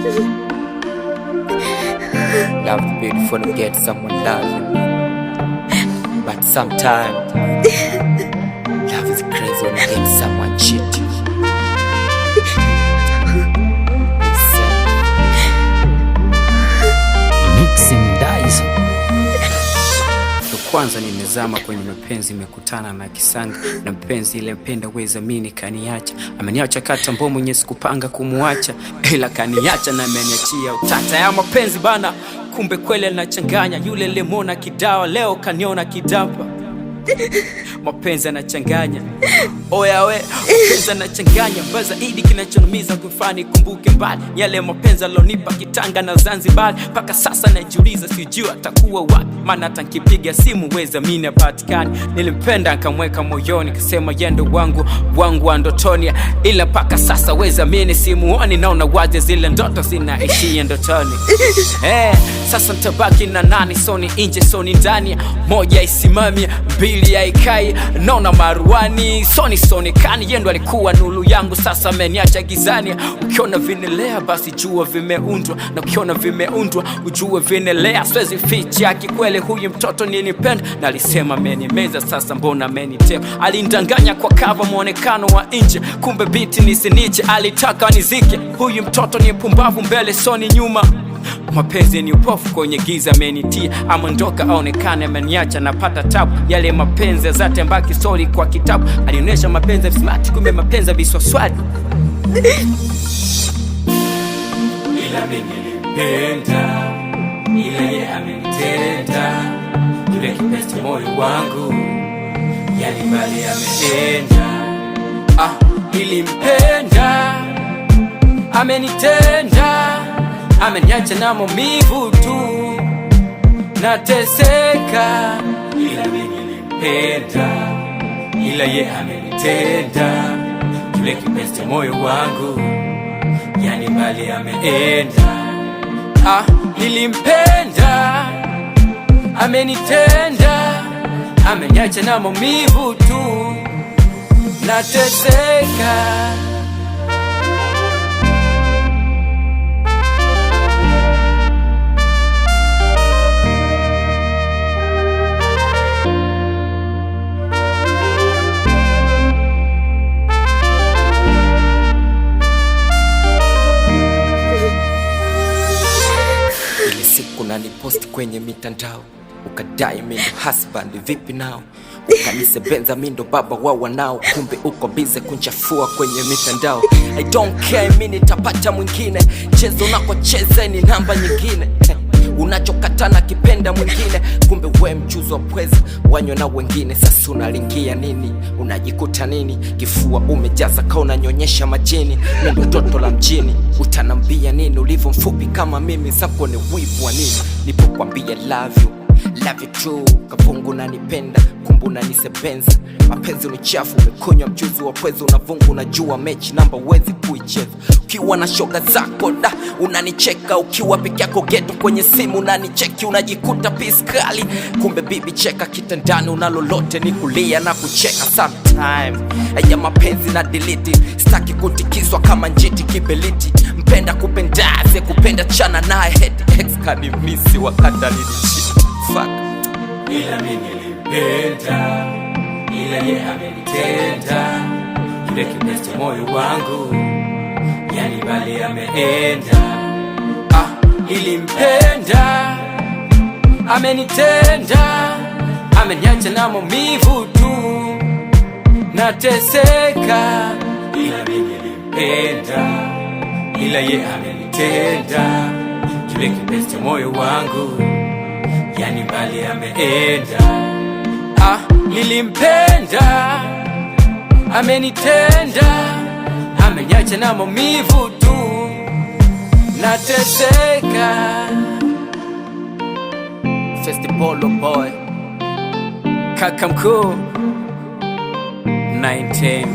Love is beautiful to get someone loving, but sometimes love is crazy when you get someone cheating. Mixing dice. Kwanza nimezama kwenye mapenzi, nimekutana na kisanga na mpenzi ile mpenda wezamini kaniacha. Ameniacha kata mbo mwenye sikupanga kumuacha, ila kaniacha na ameniachia utata ya mapenzi bana. Kumbe kweli anachanganya, yule lemona kidawa leo kaniona kidapa. Mapenzi anachanganya, oya we, mapenzi anachanganya. Baza idi kinachonumiza kufani kumbuke mbali yale mapenzi alonipa Kitanga na Zanzibar. Paka sasa najiuliza sijui atakuwa wapi, maana hata nikipiga simu weza mimi napatikani. Nilimpenda nikamweka moyoni, kasema yendo wangu wa ndotoni, ila paka sasa weza mimi simuoni. Naona waje zile ndoto zinaishia ndotoni. Sasa nitabaki na nani? Soni nje soni ndani, moja isimamia mbili haikai. Naona maruani soni kani, yendo alikuwa nuru yangu, sasa ameniacha gizani. Ukiona vinelea basi jua vimeundwa, na ukiona vimeundwa ujue vinelea. Siwezi ficha kikweli huyu mtoto nilipenda, na alisema amenimeza, sasa mbona amenitema. Alindanganya kwa kava muonekano wa nje, kumbe biti nisiniche, alitaka nizike. Huyu mtoto ni pumbavu mbele soni nyuma, mapenzi ni upofu kwenye giza amenitia. Amondoka aonekane ameniacha napata tabu, yale mapenzi zate mbaki story kwa kitabu. Alionyesha mapenzi smart, kumbe mapenzi biswaswadi. Ila mimi nilimpenda, ila yeye amenitenda. Yule kipenzi moyo wangu, yani bali ameenda. Nilimpenda, amenitenda, ameniacha na maumivu tu, nateseka. Ila mimi nilimpenda, ila yeye amenitenda. Yule kipenzi moyo wangu, yani mbali ameenda. Nilimpenda, amenitenda, ameniacha na maumivu tu, nateseka. Unanipost kwenye mitandao, ukadai mimi husband vipi nao, ukanisebenza mimi ndo baba wa wanao, kumbe uko bize kunchafua kwenye mitandao. I don't care, mimi nitapata mwingine, chezo unakocheza ni namba nyingine. Unachokatana kipenda mwingine, kumbe we mchuzo wa pweza wanyo na wengine. Sasa unalingia nini? Unajikuta nini? Kifua umejaza ka unanyonyesha majini. Mungu toto la mjini, utanambia nini? Ulivyo mfupi kama mimi, zako ni wivu wa nini? Nipokuambia love you true, kapungu nanipenda, kumbu unanisebenza. Mapenzi ni chafu, umekunywa mchuzi wa pweza. Unavungu unajua mechi namba wezi kuicheza. Ukiwa na shoga zako da unanicheka, ukiwa peke yako geto kwenye simu unanicheki. Unajikuta piskali, kumbe bibi cheka kitandani. Unalolote ni kulia na kucheka. Sometimes ya mapenzi na delete, staki kutikiswa kama njiti kibeliti. Mpenda kupendaze, kupenda chana naye head ex kanimisi wakati alinichiti. Fuck. Ila mimi nilimpenda, ila yeye amenitenda. Yule kipenzi moyo wangu, yani bali ameenda. Nilimpenda, amenitenda, ameniacha na maumivu tu, nateseka. Ila mimi nilimpenda, ila yeye amenitenda. Yule kipenzi moyo wangu, yani bali ameenda. Nilimpenda, amenitenda, ameniacha na maumivu tu, nateseka. Festival boy, kaka mkuu 19.